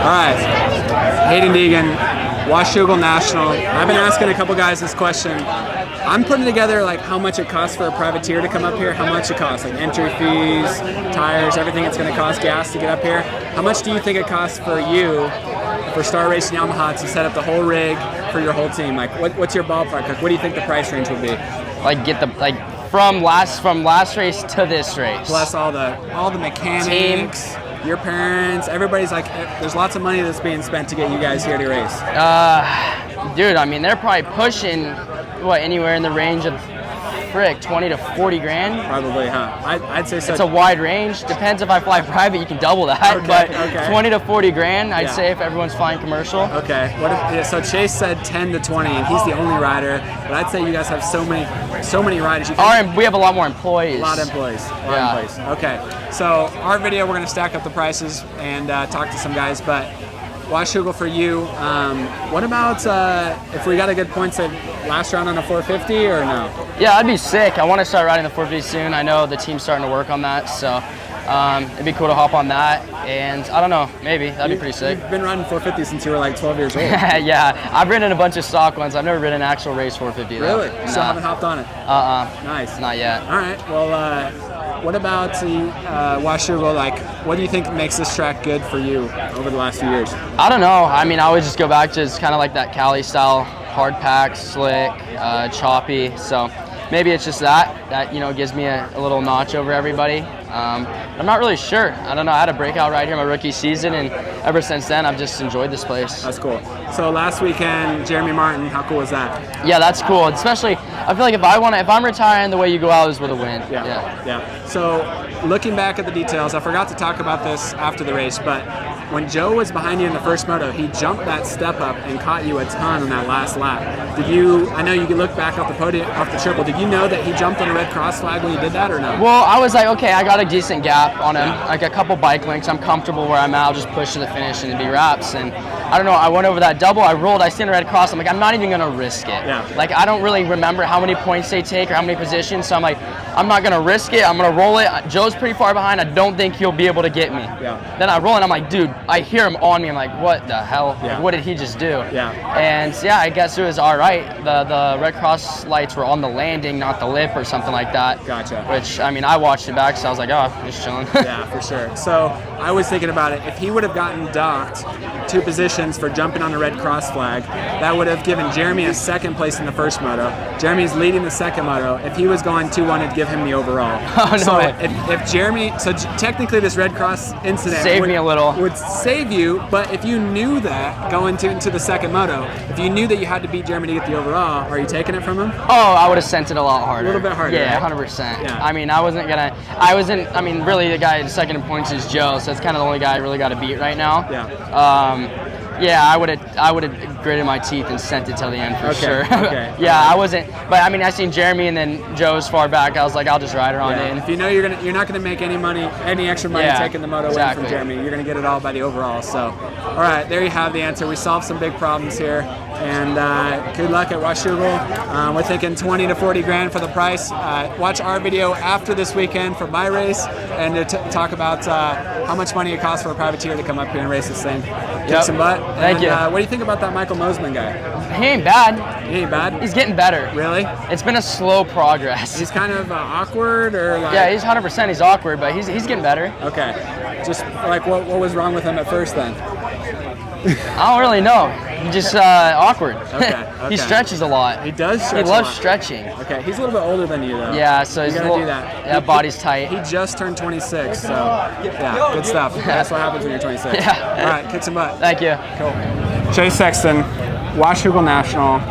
All right, Haiden Deegan, Washougal National. I've been asking a couple guys this question. I'm putting together like how much it costs for a privateer to come up here, how much it costs, like entry fees, tires, everything it's going to cost, gas to get up here. How much do you think it costs for you, for Star Racing Yamaha, to set up the whole rig for your whole team? Like, what's your ballpark? Like, what do you think the price range would be? Like from last race to this race. Plus all the mechanics. Team. Your parents, everybody's like, there's lots of money that's being spent to get you guys here to race. Dude, I mean, they're probably pushing, anywhere in the range of, 20 to 40 grand? Probably, huh? I'd say so. It's a wide range. Depends if I fly private, you can double that. Okay, but okay. 20 to 40 grand, I'd say, if everyone's flying commercial. Okay. So Chase said 10 to 20, and he's the only rider. But I'd say you guys have so many riders. We have a lot more employees. A lot of employees. Okay. So our video, we're going to stack up the prices and talk to some guys. But Washougal, for you, what about if we got a good points at last round on a 450 or no? Yeah, I'd be sick. I want to start riding the 450 soon. I know the team's starting to work on that, so it'd be cool to hop on that. And I don't know, maybe that'd be pretty sick. You've been riding 450 since you were like 12 years old. Yeah, I've ridden a bunch of stock ones. I've never ridden an actual race 450 though. Really? You still haven't hopped on it? Nice. Not yet. All right. Well, what about Washougal? Like, what do you think makes this track good for you over the last few years? I don't know. I mean, I always just go back to it's kind of like that Cali style, hard pack, slick, choppy. So maybe it's just that gives me a little notch over everybody. I'm not really sure. I don't know. I had a breakout ride here my rookie season, and ever since then, I've just enjoyed this place. That's cool. So last weekend, Jeremy Martin, how cool was that? Yeah, that's cool. Especially, I feel like if I'm retiring, the way you go out is with a win. Yeah. So looking back at the details, I forgot to talk about this after the race, but when Joe was behind you in the first moto, he jumped that step up and caught you a ton on that last lap. I know you can look back off the podium, off the triple. Did you know that he jumped on a red cross flag when you did that or no? Well, I was like, okay, I got a decent gap on him, like a couple bike lengths. I'm comfortable where I'm at. I'll just push to the finish and it'd be wraps. And I don't know, I went over that double, I rolled, I see the red cross. I'm like, I'm not even gonna risk it. Yeah. Like, I don't really remember how many points they take or how many positions. So I'm like, I'm not gonna risk it. I'm gonna roll it. Joe's pretty far behind. I don't think he'll be able to get me. Yeah. Then I roll and I'm like, dude, I hear him on me. I'm like, what the hell? Yeah. Like, what did he just do? Yeah. And yeah, I guess it was all right. The red cross lights were on the landing, not the lip or something like that. Gotcha. Which, I mean, I watched it back, so I was like, oh, just chilling. Yeah, for sure. So I was thinking about it. If he would have gotten docked 2 positions for jumping on the red cross flag, that would have given Jeremy a second place in the first moto. Jeremy's leading the second moto. If he was going 2-1, it'd give him the overall. Oh, no so way. if Jeremy, technically this red cross incident saved me a little. Would save you, but if you knew that going into the second moto, if you knew that you had to beat Jeremy to get the overall, are you taking it from him? Oh, I would have sent it a lot harder. A little bit harder. Yeah, right? 100%. Yeah. I mean, really the guy second in points is Joe, so it's kind of the only guy I really got to beat right now. Yeah. Yeah, I would have gritted my teeth and sent it till the end for sure. Okay. Yeah, I wasn't, but I mean, I seen Jeremy and then Joe's far back. I was like, I'll just ride her on in. If you know you're not gonna make any extra money taking the moto away from Jeremy, you're gonna get it all by the overall. So, all right, there you have the answer. We solved some big problems here, and good luck at Washougal. We're thinking 20 to 40 grand for the price. Watch our video after this weekend for my race, and to talk about how much money it costs for a privateer to come up here and race this thing. Kick some butt. Thank you. What do you think about that Michael Mosiman guy? He ain't bad. He ain't bad? He's getting better. Really? It's been a slow progress. He's kind of awkward, or like? Yeah, he's 100%. He's awkward, but he's getting better. Okay. Just like what was wrong with him at first then? I don't really know. He's just awkward. Okay. He stretches a lot. He does stretch He loves a lot. stretching. Okay, he's a little bit older than you though. Yeah, so he's gotta do that. Yeah, body's tight. He just turned 26, so yeah, good stuff. That's what happens when you're 26. Yeah. All right, kick some butt. Thank you. Cool. Chase Sexton, Washougal National.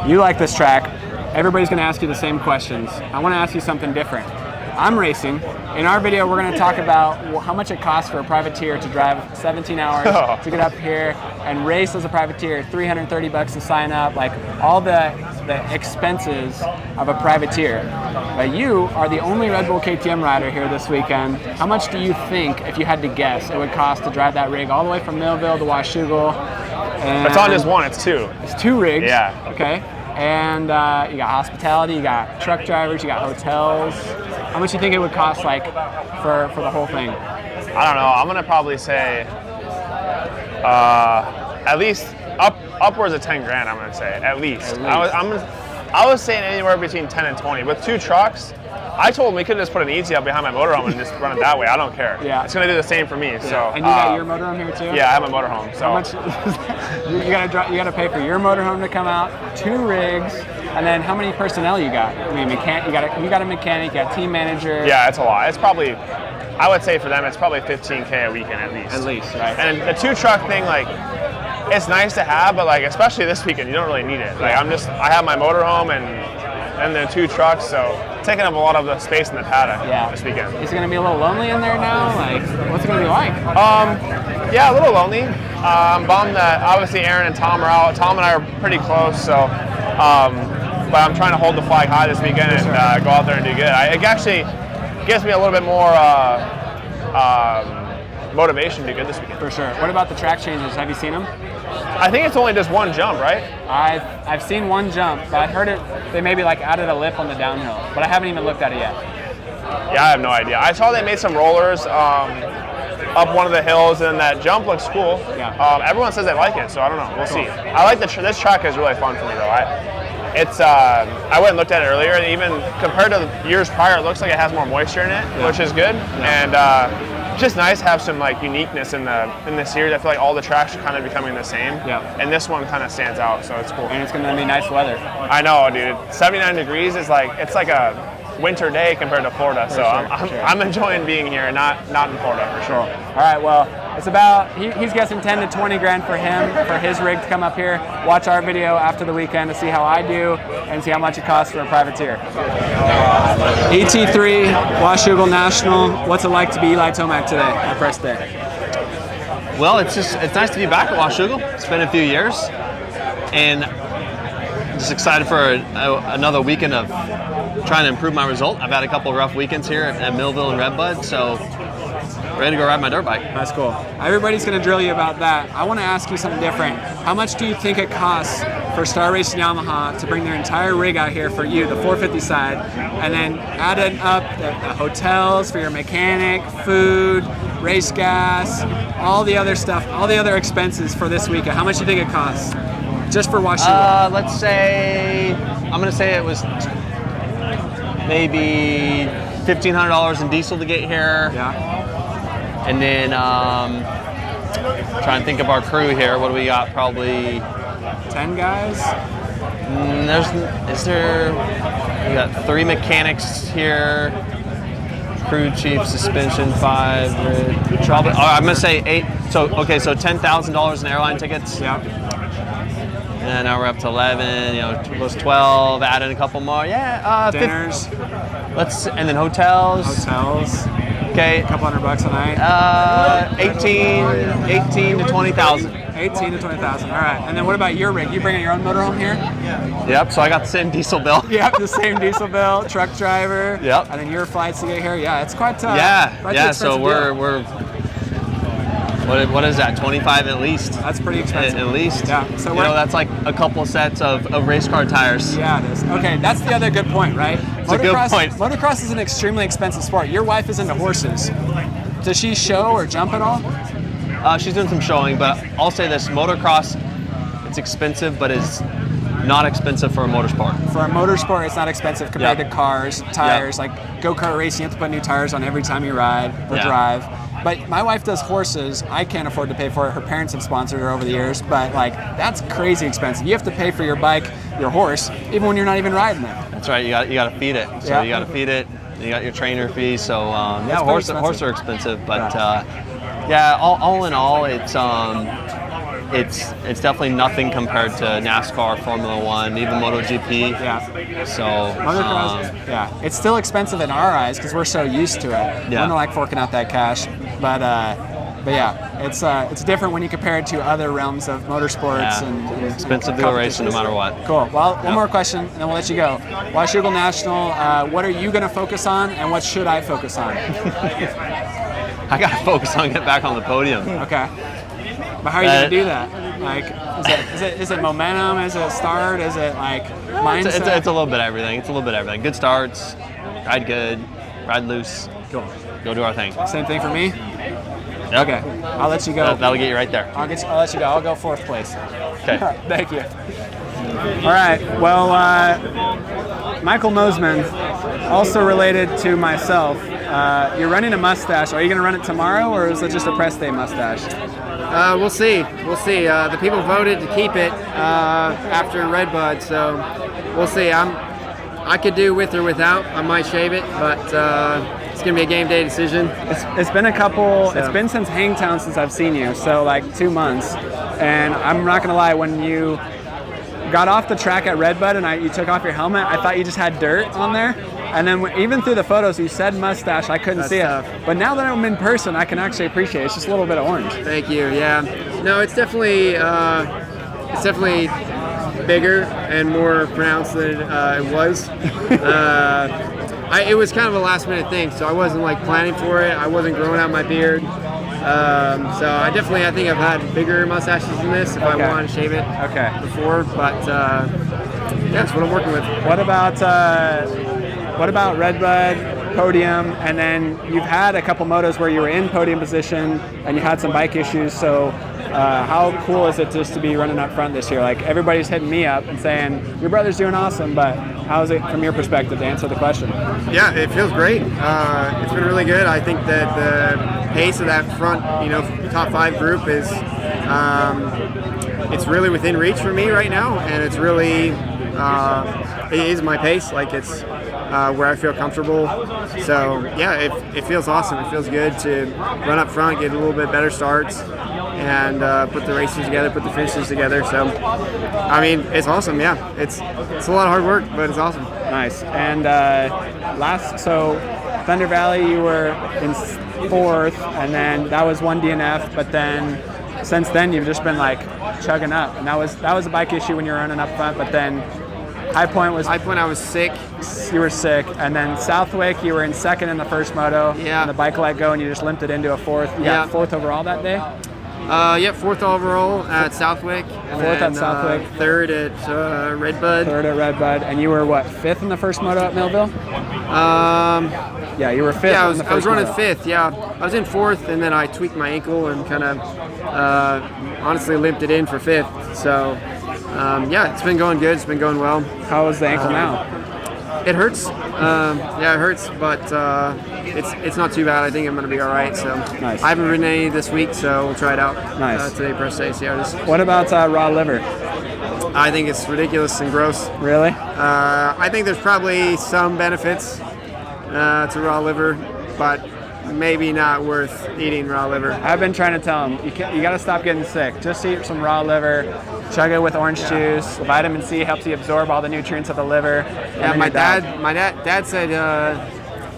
You like this track. Everybody's gonna ask you the same questions. I wanna ask you something different. I'm racing. In our video, we're going to talk about how much it costs for a privateer to drive 17 hours to get up here and race as a privateer. $330 to sign up, like all the expenses of a privateer. But you are the only Red Bull KTM rider here this weekend. How much do you think, if you had to guess, it would cost to drive that rig all the way from Millville to Washougal? It's not just one; it's 2. It's 2 rigs. Yeah. Okay. And you got hospitality, you got truck drivers, you got hotels. How much do you think it would cost, like, for the whole thing? I don't know. I'm gonna probably say At least upwards of 10 grand, I'm gonna say, at least. I was saying anywhere between 10 and 20. With 2 trucks, I told him we could just put an easy up behind my motorhome and just run it that way. I don't care. Yeah. It's gonna do the same for me. So. And you got your motorhome here too? Yeah, I have a motorhome. So. How much? you gotta pay for your motorhome to come out, 2 rigs, and then how many personnel you got? I mean, you got a mechanic, you got team manager. Yeah, it's a lot. It's probably, I would say for them, it's probably $15K a weekend at least. At least, right? And the 2 truck thing, like, it's nice to have, but like, especially this weekend, you don't really need it. Like, I have my motorhome and the 2 trucks, so taking up a lot of the space in the paddock this weekend. Is it gonna be a little lonely in there now? Like, what's it gonna be like? Yeah, a little lonely. I'm bummed that obviously Aaron and Tom are out. Tom and I are pretty close, so. But I'm trying to hold the flag high this weekend and go out there and do good. It actually gives me a little bit more motivation to do good this weekend. For sure. What about the track changes? Have you seen them? I think it's only just 1 jump, right? I've seen 1 jump, but I heard they maybe like added a lip on the downhill, but I haven't even looked at it yet. Yeah, I have no idea. I saw they made some rollers up one of the hills, and that jump looks cool. Yeah. Everyone says they like it, so I don't know. We'll see. I like this track is really fun for me though. I went and looked at it earlier, and even compared to years prior, it looks like it has more moisture in it, which is good. And just nice to have some like uniqueness in the series. I feel like all the tracks are kind of becoming the same. Yeah. And this one kind of stands out, so it's cool. And it's gonna be nice weather. I know, dude. 79 degrees is like, it's like a winter day compared to Florida. So I'm enjoying being here and not in Florida for sure. All right, well, it's about, he's guessing 10 to 20 grand for his rig to come up here. Watch our video after the weekend to see how I do and see how much it costs for a privateer. ET3, Washougal National. What's it like to be Eli Tomac today at press day? Well, it's nice to be back at Washougal. It's been a few years, and just excited for another weekend of trying to improve my result. I've had a couple of rough weekends here at Millville and Redbud, so ready to go ride my dirt bike. That's cool. Everybody's going to drill you about that. I want to ask you something different. How much do you think it costs for BarX Yamaha to bring their entire rig out here for you, the 450 side, and then adding up the hotels for your mechanic, food, race gas, all the other stuff, all the other expenses for this weekend? How much do you think it costs just for Washougal? Let's say, I'm going to say it was maybe $1,500 in diesel to get here. Yeah. And then trying to think of our crew here. What do we got? Probably 10 guys. We got 3 mechanics here. Crew chief, suspension 5. Probably, I'm gonna say 8. So $10,000 in airline tickets. Yeah. And now we're up to 11. It was 12. Add in a couple more. Yeah. Dinners. And then hotels. Okay. A couple $100 a night. 18 to 20,000. 18 to 20,000. All right. And then what about your rig? You bringing your own motorhome here? Yep. So I got the same diesel bill. Yep. The same diesel bill. Truck driver. Yep. And then your flights to get here. Yeah. It's quite tough. Yeah. So we're what is that? 25 at least. That's pretty expensive. At least. Yeah. So that's like a couple sets of race car tires. Yeah, it is. Okay, that's the other good point, right? It's a good point. Motocross is an extremely expensive sport. Your wife is into horses. Does she show or jump at all? She's doing some showing, but I'll say this: motocross, it's expensive, but it's not expensive for a motorsport. For a motorsport, it's not expensive compared to cars, tires. Like go-kart racing, you have to put new tires on every time you ride or drive. But my wife does horses. I can't afford to pay for it. Her parents have sponsored her over the years, but like that's crazy expensive. You have to pay for your bike, your horse, even when you're not even riding it. That's right. You got to feed it. So you got to feed it. You got your trainer fee. So horses are expensive, but all in all, it's definitely nothing compared to NASCAR, Formula One, even MotoGP. Yeah. So Motocross, it's still expensive in our eyes because we're so used to it. Yeah. We don't like forking out that cash, but yeah, it's different when you compare it to other realms of motorsports and expensive to go racing no matter what. Cool. Well, one more question, and then we'll let you go. Washougal National. What are you going to focus on, and what should I focus on? I got to focus on getting back on the podium. Okay. But how are you going to do that? Like, is it momentum? Is it start? Is it like mindset? It's a little bit of everything. It's a little bit of everything. Good starts, ride good, ride loose. Cool. Go do our thing. Same thing for me? Yep. Okay, I'll let you go. That'll get you right there. I'll let you go. I'll go 4th place. Okay. Thank you. All right. Well, Michael Mosiman, also related to myself. You're running a mustache. Are you going to run it tomorrow, or is it just a press day mustache? We'll see. We'll see. The people voted to keep it after Redbud, so we'll see. I could do with or without. I might shave it, but it's gonna be a game day decision. It's been a couple. So. It's been since Hangtown since I've seen you, so like 2 months. And I'm not gonna lie, when you got off the track at Redbud and you took off your helmet, I thought you just had dirt on there. And then even through the photos, you said mustache. I couldn't see it. But now that I'm in person, I can actually appreciate it. It's just a little bit of orange. Thank you. Yeah. No, it's definitely bigger and more pronounced than it was. It was kind of a last minute thing, so I wasn't like planning for it. I wasn't growing out my beard. So I think I've had bigger mustaches than this if I wanted to shave it before. But yeah, that's what I'm working with. What about Redbud, podium, and then you've had a couple motos where you were in podium position and you had some bike issues, so how cool is it just to be running up front this year? Like, everybody's hitting me up and saying, your brother's doing awesome, but how is it from your perspective, to answer the question? Yeah, it feels great. It's been really good. I think that the pace of that front, top 5 group is, it's really within reach for me right now, and it's really, it is my pace. Like, it's where I feel comfortable. So yeah, it feels awesome. It feels good to run up front, get a little bit better starts, and put the races together, put the finishes together. So I mean, it's awesome. Yeah, it's a lot of hard work, but it's awesome. Nice. And so Thunder Valley, you were in 4th, and then that was 1 DNF. But then since then, you've just been like chugging up, and that was a bike issue when you were running up front. But then High Point, I was sick. You were sick, and then Southwick, you were in 2nd in the first moto. Yeah. And the bike let go, and you just limped it into a 4th. You got 4th overall that day. Yep, 4th overall at Southwick. 4th at Southwick. 3rd at Redbud. 3rd at Redbud, and you were what, 5th in the first moto at Millville? Yeah, you were 5th. Yeah, in the first I was running moto. 5th. Yeah, I was in 4th, and then I tweaked my ankle and kind of honestly limped it in for 5th. So. Yeah, it's been going good. It's been going well. How is the ankle now? It hurts. Yeah, it hurts, but it's not too bad. I think I'm going to be all right. So nice. I haven't ridden any this week, so we'll try it out. Nice. Today, press day. See how it is. What about raw liver? I think it's ridiculous and gross. Really? I think there's probably some benefits to raw liver, but maybe not worth eating raw liver. I've been trying to tell them, you got to stop getting sick. Just eat some raw liver, chug it with orange juice. Vitamin C helps you absorb all the nutrients of the liver. Yeah, my dad said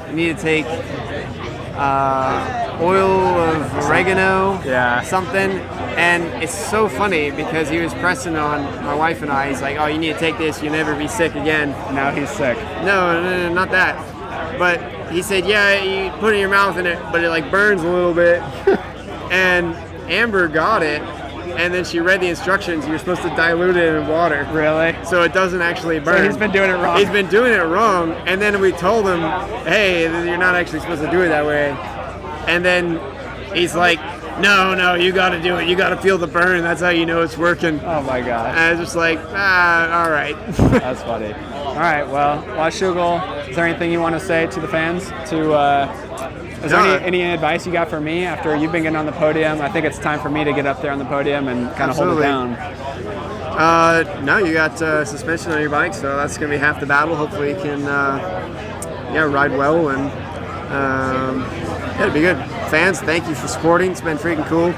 you need to take oil of oregano, something. And it's so funny because he was pressing on my wife and I. He's like, oh, you need to take this, you'll never be sick again. Now he's sick. No, not that. But he said, yeah, you put it in your mouth and but it like burns a little bit. And Amber got it, and then she read the instructions. You're supposed to dilute it in water. Really? So it doesn't actually burn. So he's been doing it wrong. He's been doing it wrong, and then we told him, hey, you're not actually supposed to do it that way. And then he's like, no, you got to do it. You got to feel the burn. That's how you know it's working. Oh my God. And I was just like, all right. That's funny. All right, well, Washougal, is there anything you want to say to the fans? Is there any advice you got for me after you've been getting on the podium? I think it's time for me to get up there on the podium and kind of hold it down. No, you got suspension on your bike, so that's going to be half the battle. Hopefully you can ride well, and it'll be good. Fans, thank you for supporting. It's been freaking cool.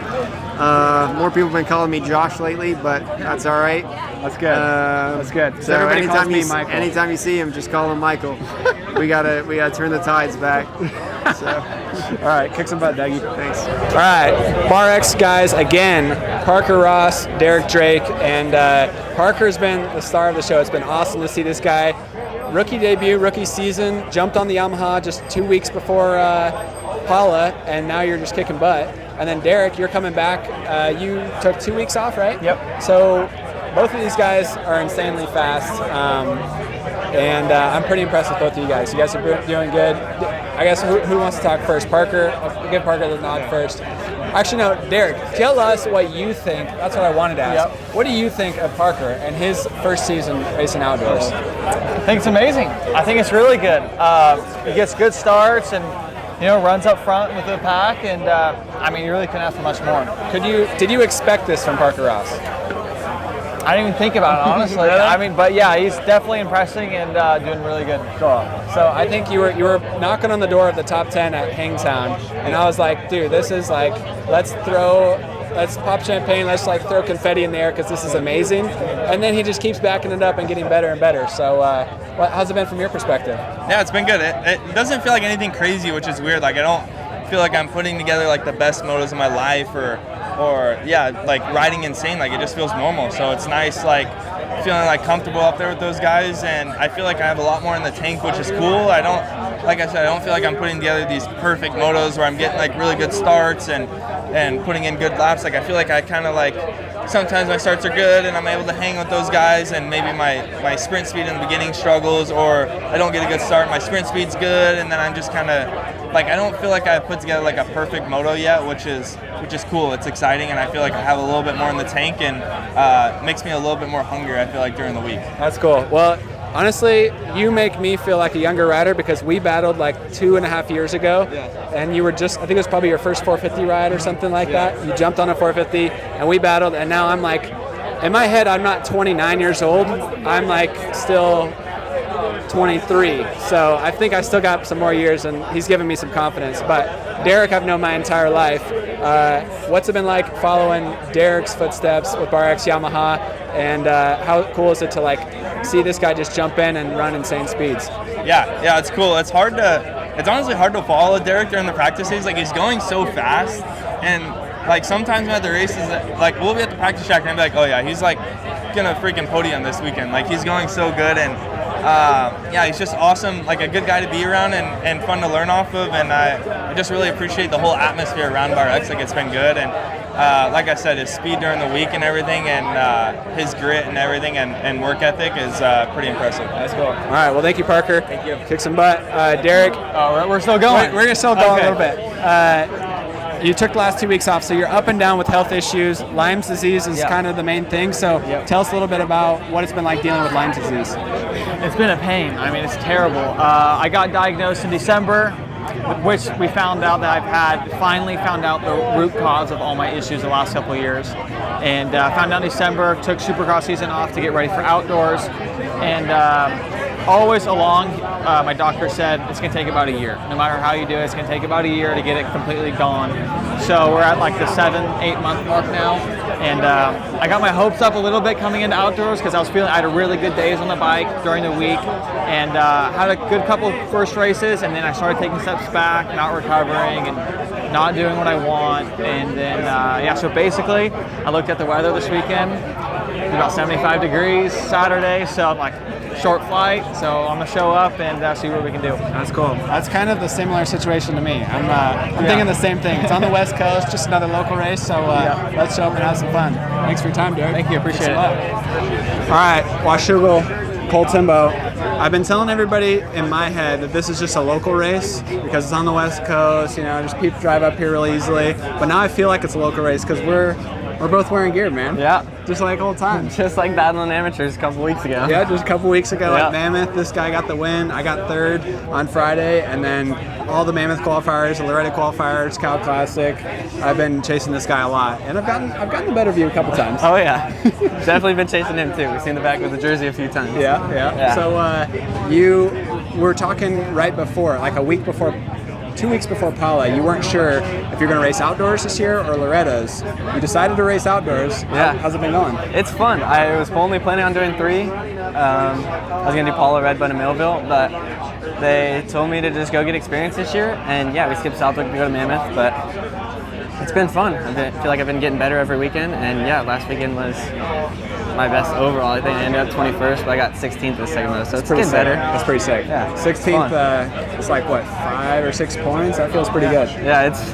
More people have been calling me Josh lately, but that's all right. That's good. That's good. So everybody calls me Michael. Anytime you see him, just call him Michael. we gotta turn the tides back. So. All right, kick some butt, Dougie. Thanks. All right, BarX guys again. Parker Ross, Derek Drake, and Parker's been the star of the show. It's been awesome to see this guy. Rookie debut, rookie season, jumped on the Yamaha just 2 weeks before Paula, and now you're just kicking butt. And then Derek, you're coming back. You took 2 weeks off, right? Yep. So both of these guys are insanely fast, and I'm pretty impressed with both of you guys. You guys are doing good. I guess who wants to talk first? Parker. I'll give Parker the nod first. Actually, no, Derek, tell us what you think. That's what I wanted to ask. Yep. What do you think of Parker and his first season racing outdoors? I think it's amazing. I think it's really good. He gets good starts and runs up front with the pack, and I mean, you really couldn't ask for much more. Did you expect this from Parker Ross? I didn't even think about it, honestly. Really? I mean, but yeah, he's definitely impressing and doing really good. Cool. So I think you were knocking on the door of the top 10 at Hangtown, and I was like, dude, this is like, let's pop champagne, let's like throw confetti in the air because this is amazing. And then he just keeps backing it up and getting better and better. So how's it been from your perspective? Yeah, it's been good. It doesn't feel like anything crazy, which is weird. Like I don't feel like I'm putting together like the best motos of my life or yeah, like riding insane. Like it just feels normal. So it's nice, like feeling like comfortable up there with those guys, and I feel like I have a lot more in the tank, which is cool. I don't feel like I'm putting together these perfect motos where I'm getting like really good starts and putting in good laps. Like I feel like I kind of like sometimes my starts are good and I'm able to hang with those guys, and maybe my sprint speed in the beginning struggles, or I don't get a good start, my sprint speed's good, and then I'm just kind of like, I don't feel like I've put together like a perfect moto yet, which is cool. It's exciting, and I feel like I have a little bit more in the tank, and makes me a little bit more hungry, I feel like, during the week. That's cool. Well, honestly, you make me feel like a younger rider because we battled like 2.5 years ago, and you were just, I think it was probably your first 450 ride or something like that. You jumped on a 450, and we battled, and now I'm like, in my head, I'm not 29 years old. I'm like still 23. So I think I still got some more years, and he's given me some confidence. But Derek, I've known my entire life. What's it been like following Derek's footsteps with BarX Yamaha, and how cool is it to like see this guy just jump in and run insane speeds? Yeah, it's cool. It's honestly hard to follow Derek during the practices. Like he's going so fast, and like sometimes at the races, like we'll be at the practice track and I'll be like, oh yeah, he's like gonna freaking podium this weekend. Like he's going so good, and yeah, he's just awesome, like a good guy to be around and fun to learn off of, and I just really appreciate the whole atmosphere around BarX. Like it's been good, and like I said, his speed during the week and everything, and his grit and everything, and work ethic is pretty impressive. That's cool. All right, well, thank you, Parker. Thank you. Kick some butt. Derek. We're still going. We're still going a little bit. You took the last 2 weeks off, so you're up and down with health issues. Lyme's disease is kind of the main thing, so tell us a little bit about what it's been like dealing with Lyme's disease. It's been a pain. I mean, it's terrible. I got diagnosed in December, which we found out that finally found out the root cause of all my issues the last couple of years. And found out in December, took Supercross season off to get ready for outdoors. And always along, my doctor said it's going to take about a year. No matter how you do it, it's going to take about a year to get it completely gone. So we're at like the 7-8 month mark now. And I got my hopes up a little bit coming into outdoors because I had a really good days on the bike during the week, and had a good couple of first races, and then I started taking steps back, not recovering and not doing what I want. And then, so basically I looked at the weather this weekend. It's about 75 degrees Saturday, so I'm like, short flight, so I'm gonna show up and see what we can do. That's cool. That's kind of the similar situation to me. I'm thinking the same thing. It's on the West Coast, just another local race, so let's show up and have some fun. Thanks for your time, Derek. Thank you, appreciate it. All right, Washougal, Cole Timboe. I've been telling everybody in my head that this is just a local race because it's on the West Coast, just people drive up here really easily, but now I feel like it's a local race because we're both wearing gear, man. Yeah. Just like old times. Just like battling amateurs a couple weeks ago. Yeah, just a couple weeks ago at Mammoth, this guy got the win. I got third on Friday, and then all the Mammoth qualifiers, the Loretta qualifiers, Cal Classic. I've been chasing this guy a lot, and I've gotten the better view a couple times. Oh yeah, definitely been chasing him too. We've seen the back of the jersey a few times. Yeah. So you were talking right before, like a week before. 2 weeks before Pala, you weren't sure if you're going to race outdoors this year or Loretta's. You decided to race outdoors. Yeah. How's it been going? It's fun. I was only planning on doing 3. I was going to do Pala, Red Bud, and Millville, but they told me to just go get experience this year. And yeah, we skipped Southwick to go to Mammoth, but it's been fun. I feel like I've been getting better every weekend. And yeah, last weekend was my best overall. I think I ended up 21st, but I got 16th this second most, so it's getting better. That's pretty sick. Yeah, 16th, it's like what, 5 or 6 points? That feels pretty good. Yeah, it's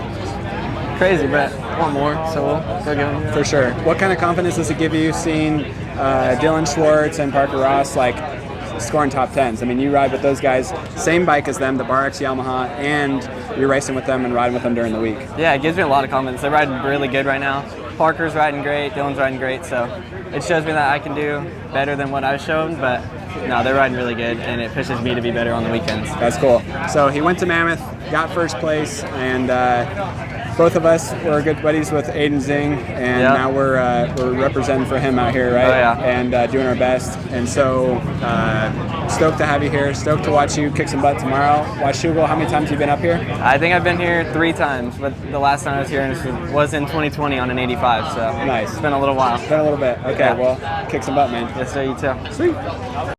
crazy, but I want more, so we'll go give them. For sure. What kind of confidence does it give you seeing Dylan Schwartz and Parker Ross scoring top 10s? I mean, you ride with those guys, same bike as them, the BarX Yamaha, and you're racing with them and riding with them during the week? Yeah, it gives me a lot of confidence. They're riding really good right now. Parker's riding great, Dylan's riding great, so it shows me that I can do better than what I've shown, but no, they're riding really good, and it pushes me to be better on the weekends. That's cool. So he went to Mammoth, got first place, and both of us were good buddies with Haiden Zing, and now we're representing for him out here, right? Oh, yeah. And doing our best. And so stoked to have you here. Stoked to watch you kick some butt tomorrow. Washougal, how many times have you been up here? I think I've been here 3 times, but the last time I was here was in 2020 on an 85, so nice. It's been a little while. It's been a little bit. Okay, well, kick some butt, man. Yes, sir, you too. Sweet.